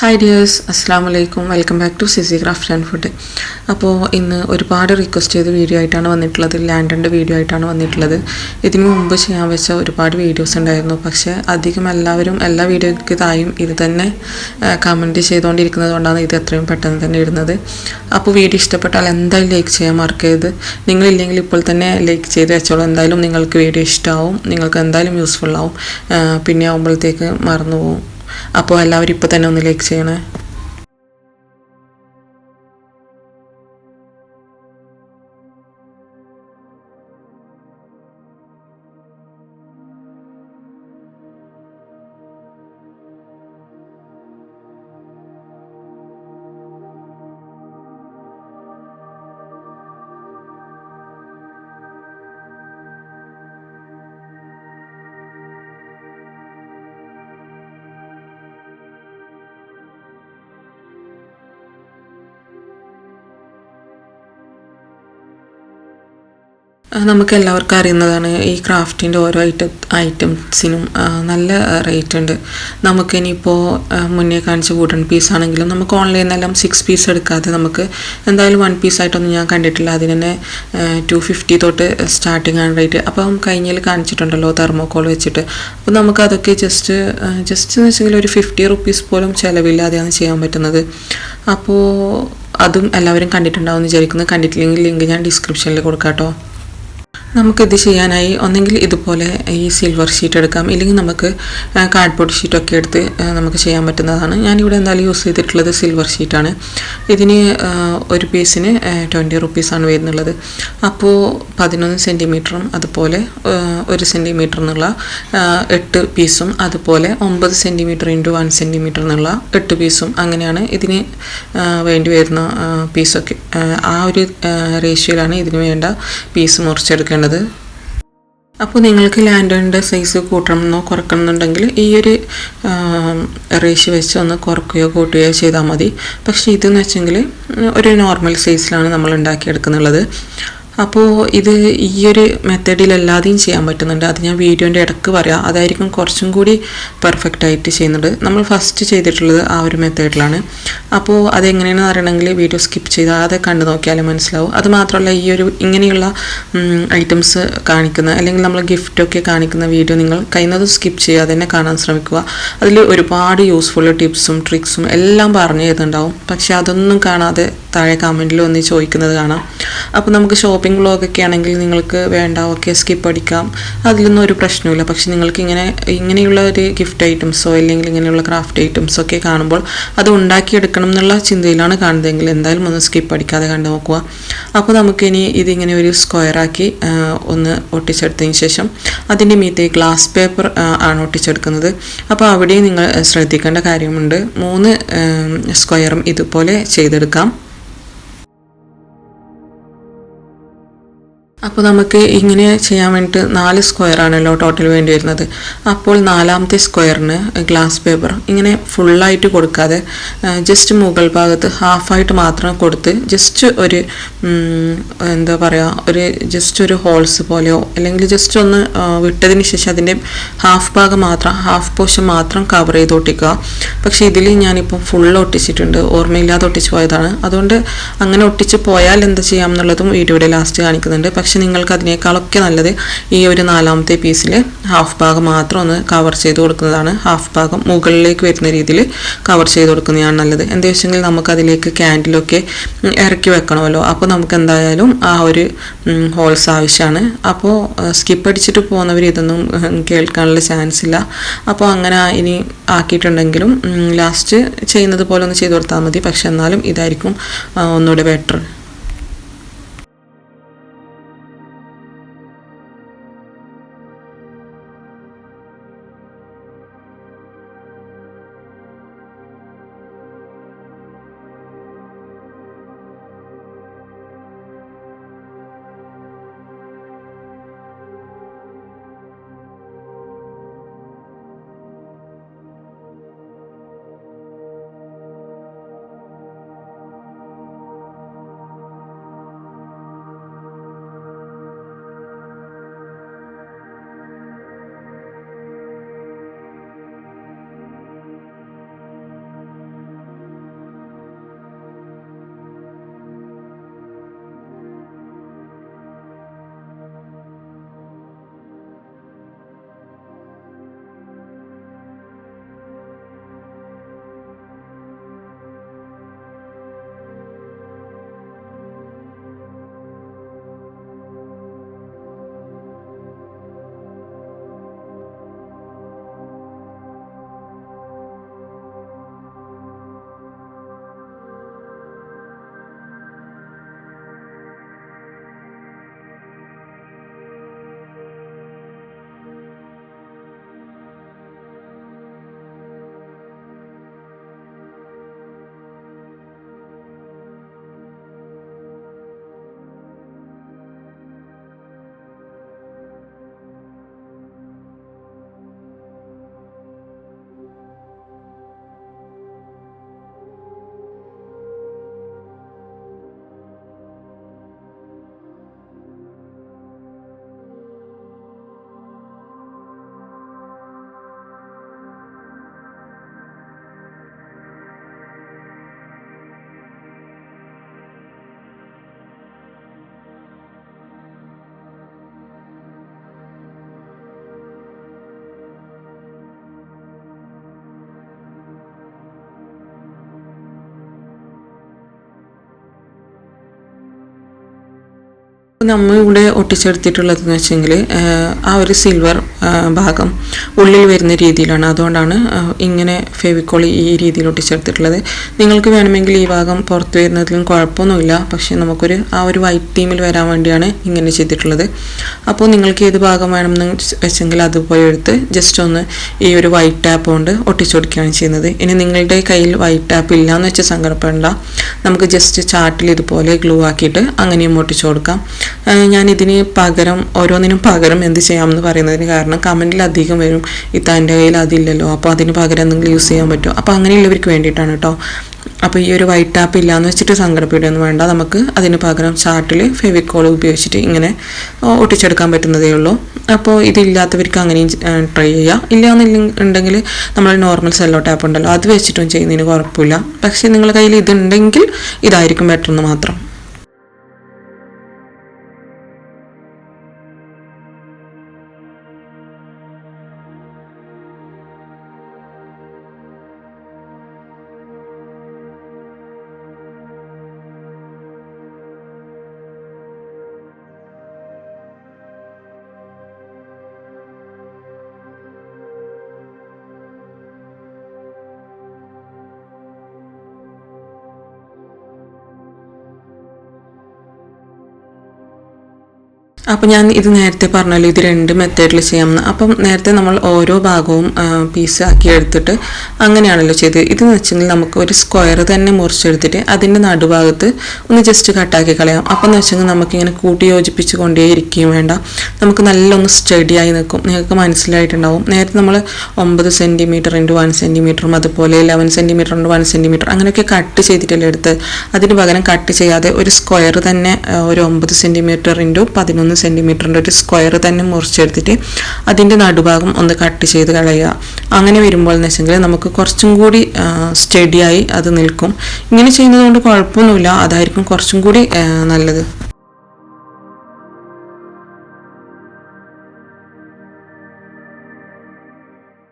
Hi dears, അസ്സാം വലൈക്കും. Welcome back to CC craft and food. അപ്പോൾ ഇന്ന് ഒരുപാട് റിക്വസ്റ്റ് ചെയ്ത വീഡിയോ ആയിട്ടാണ് വന്നിട്ടുള്ളത്. ലാൻഡറിൻ്റെ വീഡിയോ ആയിട്ടാണ് വന്നിട്ടുള്ളത്. ഇതിനു മുമ്പ് ചെയ്യാൻ വെച്ച ഒരുപാട് വീഡിയോസ് ഉണ്ടായിരുന്നു. പക്ഷേ അധികം എല്ലാവരും എല്ലാ വീഡിയോയ്ക്ക് തായും ഇത് തന്നെ കമൻറ്റ് ചെയ്തുകൊണ്ടിരിക്കുന്നത് കൊണ്ടാണ് ഇത് എത്രയും പെട്ടെന്ന് തന്നെ ഇടുന്നത്. അപ്പോൾ വീഡിയോ ഇഷ്ടപ്പെട്ടാൽ എന്തായാലും ലൈക്ക് ചെയ്യാൻ മറക്കരുത്. നിങ്ങളില്ലെങ്കിൽ ഇപ്പോൾ തന്നെ ലൈക്ക് ചെയ്ത് വെച്ചോളൂ. എന്തായാലും നിങ്ങൾക്ക് വീഡിയോ ഇഷ്ടമാവും, നിങ്ങൾക്ക് എന്തായാലും യൂസ്ഫുൾ ആവും. പിന്നെ ആകുമ്പോഴത്തേക്ക് മറന്നു പോകും. അപ്പോൾ എല്ലാവരും ഇപ്പോൾ തന്നെ ഒന്ന് ലൈക്ക് ചെയ്യണേ. നമുക്ക് എല്ലാവർക്കും അറിയുന്നതാണ്, ഈ ക്രാഫ്റ്റിൻ്റെ ഓരോ ഐറ്റംസിനും നല്ല റേറ്റ് ഉണ്ട്. നമുക്കിനിയിപ്പോൾ മുന്നേ കാണിച്ച വുഡൻ പീസ് ആണെങ്കിലും നമുക്ക് ഓൺലൈനിൽ നിന്നെല്ലാം 6 പീസ് എടുക്കാതെ നമുക്ക് എന്തായാലും 1 പീസായിട്ടൊന്നും ഞാൻ കണ്ടിട്ടില്ല. അതിന് തന്നെ 250 തൊട്ട് സ്റ്റാർട്ടിങ് ആണ് റേറ്റ്. അപ്പം കഴിഞ്ഞതിൽ കാണിച്ചിട്ടുണ്ടല്ലോ തെർമോക്കോൾ വെച്ചിട്ട്. അപ്പോൾ നമുക്കതൊക്കെ ജസ്റ്റ് എന്ന് വെച്ചെങ്കിൽ ഒരു 50 റുപ്പീസ് പോലും ചിലവില്ലാതെയാണ് ചെയ്യാൻ പറ്റുന്നത്. അപ്പോൾ അതും എല്ലാവരും കണ്ടിട്ടുണ്ടാവും എന്ന് വിചാരിക്കുന്നു. കണ്ടിട്ടില്ലെങ്കിൽ ലിങ്ക് ഞാൻ ഡിസ്ക്രിപ്ഷനിൽ കൊടുക്കാം കേട്ടോ. നമുക്കിത് ചെയ്യാനായി ഒന്നെങ്കിൽ ഇതുപോലെ ഈ സിൽവർ ഷീറ്റ് എടുക്കാം, ഇല്ലെങ്കിൽ നമുക്ക് കാർഡ്ബോർഡ് ഷീറ്റൊക്കെ എടുത്ത് നമുക്ക് ചെയ്യാൻ പറ്റുന്നതാണ്. ഞാനിവിടെ എന്തായാലും യൂസ് ചെയ്തിട്ടുള്ളത് സിൽവർ ഷീറ്റാണ്. ഇതിന് ഒരു പീസിന് 20 റുപ്പീസാണ് വരുന്നുള്ളത്. അപ്പോൾ 11 സെൻറ്റിമീറ്ററും അതുപോലെ 1 സെൻറ്റിമീറ്റർ എന്നുള്ള 8 പീസും അതുപോലെ 9 സെൻറ്റിമീറ്റർ ഇൻറ്റു 1 സെൻറ്റിമീറ്റർ എന്നുള്ള 8 പീസും അങ്ങനെയാണ് ഇതിന് വേണ്ടി വരുന്ന പീസൊക്കെ. ആ ഒരു റേഷ്യോയിലാണ് ഇതിന് വേണ്ട പീസ് മുറിച്ചെടുക്കേണ്ടത്. അപ്പോൾ നിങ്ങൾക്ക് ലാൻഡറിൻ്റെ സൈസ് കൂട്ടണമെന്നോ കുറക്കണമെന്നുണ്ടെങ്കിൽ ഈ ഒരു റേഷ്യോ വെച്ച് ഒന്ന് കുറക്കുകയോ കൂട്ടുകയോ ചെയ്താൽ മതി. പക്ഷേ ഇതെന്ന് വെച്ചെങ്കിൽ ഒരു നോർമൽ സൈസിലാണ് നമ്മൾ ഉണ്ടാക്കിയെടുക്കുന്നുള്ളത്. അപ്പോൾ ഇത് ഈ ഒരു മെത്തേഡിലല്ലാതെയും ചെയ്യാൻ പറ്റുന്നുണ്ട്. അത് ഞാൻ വീഡിയോൻ്റെ ഇടയ്ക്ക് പറയാം. അതായിരിക്കും കുറച്ചും കൂടി പെർഫെക്റ്റ് ആയിട്ട് ചെയ്യുന്നത്. നമ്മൾ ഫസ്റ്റ് ചെയ്തിട്ടുള്ളത് ആ ഒരു മെത്തേഡിലാണ്. അപ്പോൾ അതെങ്ങനെയാണെന്ന് അറിയണമെങ്കിൽ വീഡിയോ സ്കിപ്പ് ചെയ്താൽ കണ്ടു നോക്കിയാലേ മനസ്സിലാവും. അത് മാത്രമല്ല, ഈ ഒരു ഇങ്ങനെയുള്ള ഐറ്റംസ് കാണിക്കുന്ന അല്ലെങ്കിൽ നമ്മൾ ഗിഫ്റ്റൊക്കെ കാണിക്കുന്ന വീഡിയോ നിങ്ങൾ കഴിയുന്നതും സ്കിപ്പ് ചെയ്യാതെ തന്നെ കാണാൻ ശ്രമിക്കുക. അതിൽ ഒരുപാട് യൂസ്ഫുൾ ടിപ്സും ട്രിക്സും എല്ലാം പറഞ്ഞു തരുന്നുണ്ടാവും. പക്ഷെ അതൊന്നും കാണാതെ താഴെ കമൻറ്റിൽ ഒന്ന് ചോദിക്കുന്നത് കാണാം. അപ്പോൾ നമുക്ക് ഷോപ്പിംഗ് വ്ളോഗൊക്കെ ആണെങ്കിൽ നിങ്ങൾക്ക് വേണ്ട, ഓക്കെ സ്കിപ്പ് അടിക്കാം, അതിലൊന്നും ഒരു പ്രശ്നമില്ല. പക്ഷെ നിങ്ങൾക്ക് ഇങ്ങനെയുള്ള ഒരു ഗിഫ്റ്റ് ഐറ്റംസോ അല്ലെങ്കിൽ ഇങ്ങനെയുള്ള ക്രാഫ്റ്റ് ഐറ്റംസോ ഒക്കെ കാണുമ്പോൾ അത് ഉണ്ടാക്കിയെടുക്കണം എന്നുള്ള ചിന്തയിലാണ് കാണുന്നതെങ്കിൽ എന്തായാലും ഒന്ന് സ്കിപ്പ് അടിക്കാതെ കണ്ടു നോക്കുക. അപ്പോൾ നമുക്കിനി ഇതിങ്ങനെ ഒരു സ്ക്വയറാക്കി ഒന്ന് ഒട്ടിച്ചെടുത്തതിന് ശേഷം അതിൻ്റെ മീതെ ഗ്ലാസ് പേപ്പർ ആണ് ഒട്ടിച്ചെടുക്കുന്നത്. അപ്പോൾ അവിടെയും നിങ്ങൾ ശ്രദ്ധിക്കേണ്ട കാര്യമുണ്ട്. 3 സ്ക്വയറും ഇതുപോലെ ചെയ്തെടുക്കാം. അപ്പോൾ നമുക്ക് ഇങ്ങനെ ചെയ്യാൻ വേണ്ടിയിട്ട് 4 സ്ക്വയറാണല്ലോ ടോട്ടൽ വേണ്ടി വരുന്നത്. അപ്പോൾ 4ാമത്തെ സ്ക്വയറിന് ഗ്ലാസ് പേപ്പർ ഇങ്ങനെ ഫുള്ളായിട്ട് കൊടുക്കാതെ ജസ്റ്റ് മുകൾ ഭാഗത്ത് ഹാഫായിട്ട് മാത്രം കൊടുത്ത് ജസ്റ്റ് ഒരു എന്താ പറയുക, ജസ്റ്റ് ഒരു ഹോൾസ് പോലെയോ അല്ലെങ്കിൽ ജസ്റ്റ് ഒന്ന് വിട്ടതിന് ശേഷം അതിൻ്റെ ഹാഫ് പോർഷൻ മാത്രം കവർ ചെയ്ത് ഒട്ടിക്കുക. പക്ഷേ ഇതിൽ ഞാനിപ്പോൾ ഫുൾ ഒട്ടിച്ചിട്ടുണ്ട്, ഓർമ്മയില്ലാതെ ഒട്ടിച്ച് പോയതാണ്. അതുകൊണ്ട് അങ്ങനെ ഒട്ടിച്ച് പോയാൽ എന്താ ചെയ്യാമെന്നുള്ളതും വീഡിയോയുടെ ലാസ്റ്റ് കാണിക്കുന്നുണ്ട്. പക്ഷെ നിങ്ങൾക്ക് അതിനേക്കാളൊക്കെ നല്ലത് ഈ ഒരു 4ാമത്തെ പീസിൽ ഹാഫ് ഭാഗം മാത്രം ഒന്ന് കവർ ചെയ്ത് കൊടുക്കുന്നതാണ്. ഹാഫ് ഭാഗം മുകളിലേക്ക് വരുന്ന രീതിയിൽ കവർ ചെയ്ത് കൊടുക്കുന്നതാണ് നല്ലത്. എന്താ വെച്ചെങ്കിൽ നമുക്കതിലേക്ക് ക്യാൻഡിലൊക്കെ ഇറക്കി വെക്കണമല്ലോ. അപ്പോൾ നമുക്ക് എന്തായാലും ആ ഒരു ഹോൾസ് ആവശ്യമാണ്. അപ്പോൾ സ്കിപ്പ് അടിച്ചിട്ട് പോകുന്നവർ ഇതൊന്നും കേൾക്കാനുള്ള ചാൻസ് ഇല്ല. അപ്പോൾ അങ്ങനെ ഇനി ആക്കിയിട്ടുണ്ടെങ്കിലും ലാസ്റ്റ് ചെയ്യുന്നത് പോലെ ഒന്ന് ചെയ്ത് കൊടുത്താൽ മതി. പക്ഷെ എന്നാലും ഇതായിരിക്കും ഒന്നുകൂടെ ബെറ്റർ. നമ്മൾ ഇവിടെ ഒട്ടിച്ചെടുത്തിട്ടുള്ളതെന്ന് വെച്ചെങ്കിൽ ആ ഒരു സിൽവർ ഭാഗം ഉള്ളിൽ വരുന്ന രീതിയിലാണ്. അതുകൊണ്ടാണ് ഇങ്ങനെ ഫെവിക്കോൾ ഈ രീതിയിൽ ഒട്ടിച്ചെടുത്തിട്ടുള്ളത്. നിങ്ങൾക്ക് വേണമെങ്കിൽ ഈ ഭാഗം പുറത്ത് വരുന്നതിലും കുഴപ്പമൊന്നുമില്ല. പക്ഷേ നമുക്കൊരു ആ ഒരു വൈറ്റ് തീമിൽ വരാൻ വേണ്ടിയാണ് ഇങ്ങനെ ചെയ്തിട്ടുള്ളത്. അപ്പോൾ നിങ്ങൾക്ക് ഏത് ഭാഗം വേണമെന്ന് വെച്ചെങ്കിൽ അതുപോലെ എടുത്ത് ജസ്റ്റ് ഒന്ന് ഈ ഒരു വൈറ്റ് ടാപ്പ് കൊണ്ട് ഒട്ടിച്ചൊടുക്കുകയാണ് ചെയ്യുന്നത്. ഇനി നിങ്ങളുടെ കയ്യിൽ വൈറ്റ് ടാപ്പ് ഇല്ല എന്ന് വെച്ച് സങ്കടപ്പെടേണ്ട. നമുക്ക് ജസ്റ്റ് ചാർട്ടിൽ ഇതുപോലെ ഗ്ലൂ ആക്കിയിട്ട് അങ്ങനെയും ഒട്ടിച്ചു കൊടുക്കാം. ഞാനിതിന് പകരം ഓരോന്നിനും പകരം എന്ത് ചെയ്യാമെന്ന് പറയുന്നതിന് കാരണം കമൻറ്റിൽ അധികം വരും, ഇത്താൻ്റെ കയ്യിൽ അതില്ലല്ലോ, അപ്പോൾ അതിന് പകരം എന്തെങ്കിലും യൂസ് ചെയ്യാൻ പറ്റുമോ. അപ്പോൾ അങ്ങനെയുള്ളവർക്ക് വേണ്ടിയിട്ടാണ് കേട്ടോ. അപ്പോൾ ഈ ഒരു വൈറ്റ് ടാപ്പ് ഇല്ലയെന്ന് വെച്ചിട്ട് സങ്കടപ്പെടുകയൊന്നും വേണ്ട. നമുക്ക് അതിന് പകരം ചാർട്ടിൽ ഫെവിക്കോൾ ഉപയോഗിച്ചിട്ട് ഇങ്ങനെ ഒട്ടിച്ചെടുക്കാൻ പറ്റുന്നതേ ഉള്ളൂ. അപ്പോൾ ഇതില്ലാത്തവർക്ക് അങ്ങനെയും ട്രൈ ചെയ്യുക. ഇല്ലയെന്നുണ്ടെങ്കിൽ നമ്മൾ നോർമൽ സെല്ലോ ടാപ്പ് ഉണ്ടല്ലോ, അത് വെച്ചിട്ടും ചെയ്യുന്നതിന് കുഴപ്പമില്ല. പക്ഷേ നിങ്ങളുടെ കയ്യിൽ ഇതുണ്ടെങ്കിൽ ഇതായിരിക്കും ബെറ്റർ എന്ന് മാത്രം. അപ്പോൾ ഞാൻ ഇത് നേരത്തെ പറഞ്ഞല്ലോ, ഇത് 2 മെത്തേഡിൽ ചെയ്യാമെന്ന്. അപ്പം നേരത്തെ നമ്മൾ ഓരോ ഭാഗവും പീസാക്കി എടുത്തിട്ട് അങ്ങനെയാണല്ലോ ചെയ്തത്. ഇതെന്ന് വെച്ചെങ്കിൽ നമുക്ക് ഒരു സ്ക്വയർ തന്നെ മുറിച്ചെടുത്തിട്ട് അതിൻ്റെ നടുഭാഗത്ത് ഒന്ന് ജസ്റ്റ് കട്ടാക്കി കളയാം. അപ്പം എന്ന് വെച്ചെങ്കിൽ നമുക്കിങ്ങനെ കൂട്ടി യോജിപ്പിച്ച് കൊണ്ടേയിരിക്കുകയും വേണ്ട, നമുക്ക് നല്ലൊന്ന് സ്റ്റഡിയായി നിൽക്കും. നിങ്ങൾക്ക് മനസ്സിലായിട്ടുണ്ടാവും, നേരത്തെ നമ്മൾ 9 സെൻറ്റിമീറ്റർ × 1 സെൻറ്റിമീറ്ററും അതുപോലെ 11 സെൻറ്റിമീറ്റർ × 1 സെൻറ്റിമീറ്റർ അങ്ങനെയൊക്കെ കട്ട് ചെയ്തിട്ടല്ലേ എടുത്ത്. അതിന് പകരം കട്ട് ചെയ്യാതെ ഒരു സ്ക്വയർ തന്നെ ഒരു 9 സെൻറ്റിമീറ്റർ × 11 സെൻറ്റിമീറ്ററിൻ്റെ ഒരു സ്ക്വയർ തന്നെ മുറിച്ചെടുത്തിട്ട് അതിൻ്റെ നടുഭാഗം ഒന്ന് കട്ട് ചെയ്ത് കളയുക. അങ്ങനെ വരുമ്പോൾ എന്ന് വെച്ചെങ്കിൽ നമുക്ക് കുറച്ചും കൂടി സ്റ്റഡിയായി അത് നിൽക്കും. ഇങ്ങനെ ചെയ്യുന്നത് കൊണ്ട് കുഴപ്പമൊന്നുമില്ല, അതായിരിക്കും കുറച്ചും കൂടി നല്ലത്.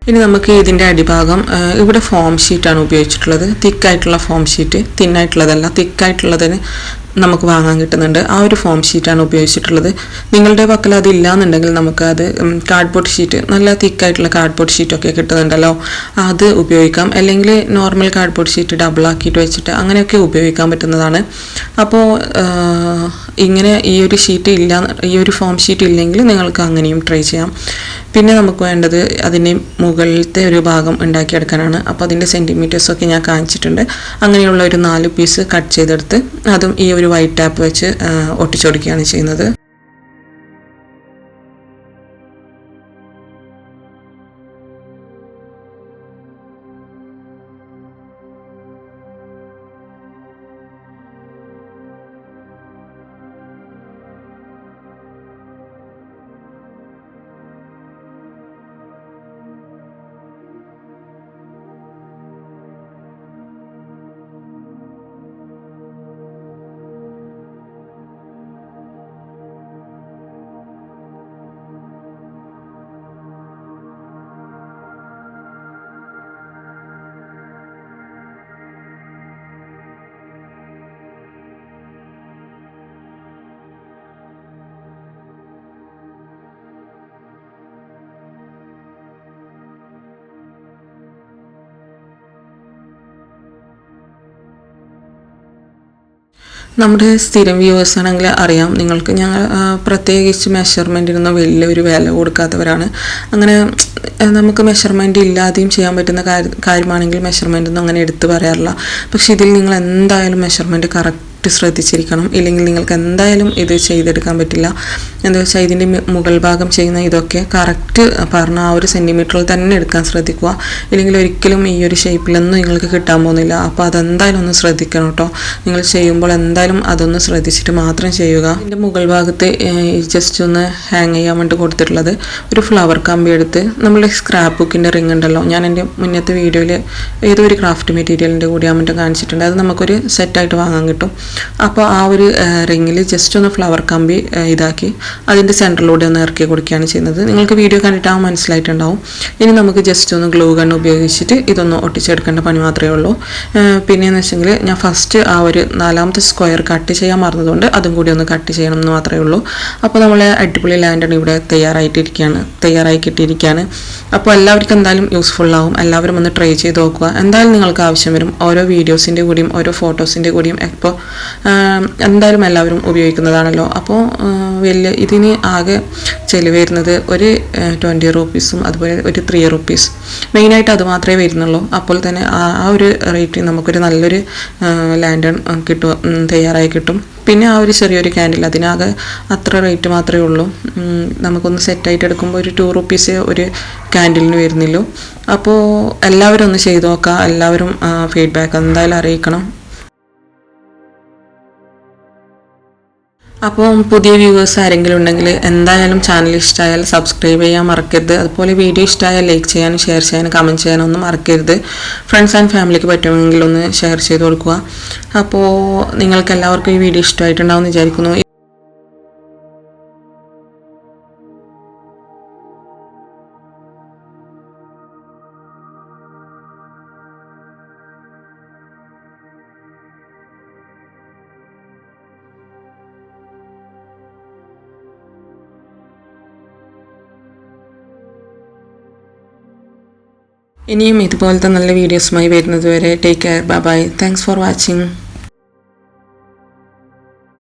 ഇനി നമുക്ക് ഇതിൻ്റെ അടിഭാഗം ഇവിടെ ഫോം ഷീറ്റാണ് ഉപയോഗിച്ചിട്ടുള്ളത്. തിക്കായിട്ടുള്ള ഫോം ഷീറ്റ്, തിന്നായിട്ടുള്ളതല്ല, തിക്കായിട്ടുള്ളതിന് നമുക്ക് വാങ്ങാൻ കിട്ടുന്നുണ്ട്. ആ ഒരു ഫോം ഷീറ്റാണ് ഉപയോഗിച്ചിട്ടുള്ളത്. നിങ്ങളുടെ പക്കൽ അതില്ല എന്നുണ്ടെങ്കിൽ നമുക്കത് കാർഡ്ബോർഡ് ഷീറ്റ്, നല്ല തിക്കായിട്ടുള്ള കാർഡ്ബോർഡ് ഷീറ്റൊക്കെ കിട്ടുന്നുണ്ടല്ലോ, അത് ഉപയോഗിക്കാം. അല്ലെങ്കിൽ നോർമൽ കാർഡ്ബോർഡ് ഷീറ്റ് ഡബിൾ ആക്കിയിട്ട് വെച്ചിട്ട് അങ്ങനെയൊക്കെ ഉപയോഗിക്കാൻ പറ്റുന്നതാണ്. അപ്പോൾ ഇങ്ങനെ ഈ ഒരു ഷീറ്റ് ഇല്ല, ഈ ഒരു ഫോം ഷീറ്റ് ഇല്ലെങ്കിൽ നിങ്ങൾക്ക് അങ്ങനെയും ട്രൈ ചെയ്യാം. പിന്നെ നമുക്ക് വേണ്ടത് അതിൻ്റെ മുകളിലത്തെ ഒരു ഭാഗം ഉണ്ടാക്കിയെടുക്കാനാണ്. അപ്പോൾ അതിൻ്റെ സെൻറ്റിമീറ്റേഴ്സൊക്കെ ഞാൻ കാണിച്ചിട്ടുണ്ട്. അങ്ങനെയുള്ള ഒരു 4 പീസ് കട്ട് ചെയ്തെടുത്ത് അതും ഈ ഒരു വൈറ്റ് ടാപ്പ് വെച്ച് ഒട്ടിച്ചൊടുക്കുകയാണ് ചെയ്യുന്നത്. നമ്മുടെ സ്ഥിരം വ്യൂവേഴ്സ് ആണെങ്കിൽ അറിയാം നിങ്ങൾക്ക്, ഞങ്ങൾ പ്രത്യേകിച്ച് മെഷർമെൻറ്റിനൊന്നും വലിയൊരു വില കൊടുക്കാത്തവരാണ്. അങ്ങനെ നമുക്ക് മെഷർമെൻറ്റ് ഇല്ലാതെയും ചെയ്യാൻ പറ്റുന്ന കാര്യമാണെങ്കിൽ മെഷർമെൻറ്റൊന്നും അങ്ങനെ എടുത്തു പറയാറില്ല. പക്ഷേ ഇതിൽ നിങ്ങൾ എന്തായാലും മെഷർമെൻറ്റ് കറക്റ്റ് ശ്രദ്ധിച്ചിരിക്കണം, ഇല്ലെങ്കിൽ നിങ്ങൾക്ക് എന്തായാലും ഇത് ചെയ്തെടുക്കാൻ പറ്റില്ല. എന്താ വെച്ചാൽ ഇതിൻ്റെ മുകൾ ഭാഗം ചെയ്യുന്ന ഇതൊക്കെ കറക്റ്റ് പറഞ്ഞ ആ ഒരു സെൻറ്റിമീറ്ററിൽ തന്നെ എടുക്കാൻ ശ്രദ്ധിക്കുക, ഇല്ലെങ്കിൽ ഒരിക്കലും ഈ ഒരു ഷേപ്പിലൊന്നും നിങ്ങൾക്ക് കിട്ടാൻ പോകുന്നില്ല. അപ്പോൾ അതെന്തായാലും ഒന്ന് ശ്രദ്ധിക്കണം കേട്ടോ. നിങ്ങൾ ചെയ്യുമ്പോൾ എന്തായാലും അതൊന്ന് ശ്രദ്ധിച്ചിട്ട് മാത്രം ചെയ്യുക. ഇതിൻ്റെ മുകൾ ഭാഗത്ത് ജസ്റ്റ് ഒന്ന് ഹാങ് ചെയ്യാൻ വേണ്ടി കൊടുത്തിട്ടുള്ളത് ഒരു ഫ്ലവർ കമ്പി എടുത്ത് നമ്മുടെ സ്ക്രാപ്പ് ബുക്കിൻ്റെ റിങ് ഉണ്ടല്ലോ, ഞാൻ എൻ്റെ മുന്നത്തെ വീഡിയോയിൽ ഏതോ ഒരു ക്രാഫ്റ്റ് മെറ്റീരിയലിൻ്റെ കൂടി ആകുമ്പോൾ കാണിച്ചിട്ടുണ്ട്. അത് നമുക്കൊരു സെറ്റായിട്ട് വാങ്ങാൻ കിട്ടും. അപ്പോൾ ആ ഒരു റിങ്ങിൽ ജസ്റ്റ് ഒന്ന് ഫ്ലവർ കമ്പി ഇതാക്കി അതിൻ്റെ സെൻറ്ററിലൂടെ ഒന്ന് ഇറക്കി കൊടുക്കുകയാണ് ചെയ്യുന്നത്. നിങ്ങൾക്ക് വീഡിയോ കണ്ടിട്ടാകുമ്പോൾ മനസ്സിലായിട്ടുണ്ടാവും. ഇനി നമുക്ക് ജസ്റ്റ് ഒന്ന് ഗ്ലൂ ഗൺ ഉപയോഗിച്ചിട്ട് ഇതൊന്ന് ഒട്ടിച്ചെടുക്കേണ്ട പണി മാത്രമേ ഉള്ളൂ. പിന്നെയെന്ന് വെച്ചെങ്കിൽ ഞാൻ ഫസ്റ്റ് ആ ഒരു 4ാമത്തെ സ്ക്വയർ കട്ട് ചെയ്യാൻ മറന്നതുകൊണ്ട് അതും കൂടി ഒന്ന് കട്ട് ചെയ്യണം എന്ന് മാത്രമേ ഉള്ളൂ. അപ്പോൾ നമ്മൾ അടിപൊളി ലാൻഡൺ ഇവിടെ തയ്യാറായി കിട്ടിയിരിക്കുകയാണ്. അപ്പോൾ എല്ലാവർക്കും എന്തായാലും യൂസ്ഫുള്ളാവും. എല്ലാവരും ഒന്ന് ട്രൈ ചെയ്ത് നോക്കുക. എന്തായാലും നിങ്ങൾക്ക് ആവശ്യം വരും. ഓരോ വീഡിയോസിൻ്റെ കൂടിയും ഓരോ ഫോട്ടോസിൻ്റെ കൂടിയും ഇപ്പോൾ എന്തായാലും എല്ലാവരും ഉപയോഗിക്കുന്നതാണല്ലോ. അപ്പോൾ ഇതിന് ആകെ ചെലവ് വരുന്നത് ഒരു 20 റുപ്പീസും അതുപോലെ ഒരു 3 റുപ്പീസ്, മെയിനായിട്ട് അത് മാത്രമേ വരുന്നുള്ളൂ. അപ്പോൾ തന്നെ ആ ഒരു റേറ്റിൽ നമുക്കൊരു നല്ലൊരു ലാൻഡൺ തയ്യാറായി കിട്ടും. പിന്നെ ആ ഒരു ചെറിയൊരു ക്യാൻഡിൽ അതിനാകെ അത്ര റേറ്റ് മാത്രമേ ഉള്ളൂ. നമുക്കൊന്ന് സെറ്റായിട്ട് എടുക്കുമ്പോൾ ഒരു 2 റുപ്പീസ് ഒരു ക്യാൻഡിലിന് വരുന്നില്ലോ. അപ്പോൾ എല്ലാവരും ഒന്ന് ചെയ്ത് നോക്കുക. എല്ലാവരും ഫീഡ്ബാക്ക് എന്തായാലും അറിയിക്കണം. അപ്പോൾ പുതിയ വ്യൂവേഴ്സ് ആരെങ്കിലും ഉണ്ടെങ്കിൽ എന്തായാലും ചാനൽ ഇഷ്ടമായാൽ സബ്സ്ക്രൈബ് ചെയ്യാൻ മറക്കരുത്. അതുപോലെ വീഡിയോ ഇഷ്ടമായാൽ ലൈക്ക് ചെയ്യാനും ഷെയർ ചെയ്യാനും കമൻറ്റ് ചെയ്യാനും ഒന്നും മറക്കരുത്. ഫ്രണ്ട്സ് ആൻഡ് ഫാമിലിക്ക് പറ്റുമെങ്കിൽ ഒന്ന് ഷെയർ ചെയ്ത് കൊടുക്കുക. അപ്പോൾ നിങ്ങൾക്ക് എല്ലാവർക്കും ഈ വീഡിയോ ഇഷ്ടമായിട്ടുണ്ടാവും എന്ന് വിചാരിക്കുന്നു. ഇനിയും ഇതുപോലത്തെ നല്ല വീഡിയോസുമായി വരുന്നത് വരെ take care, bye bye. Thanks for watching.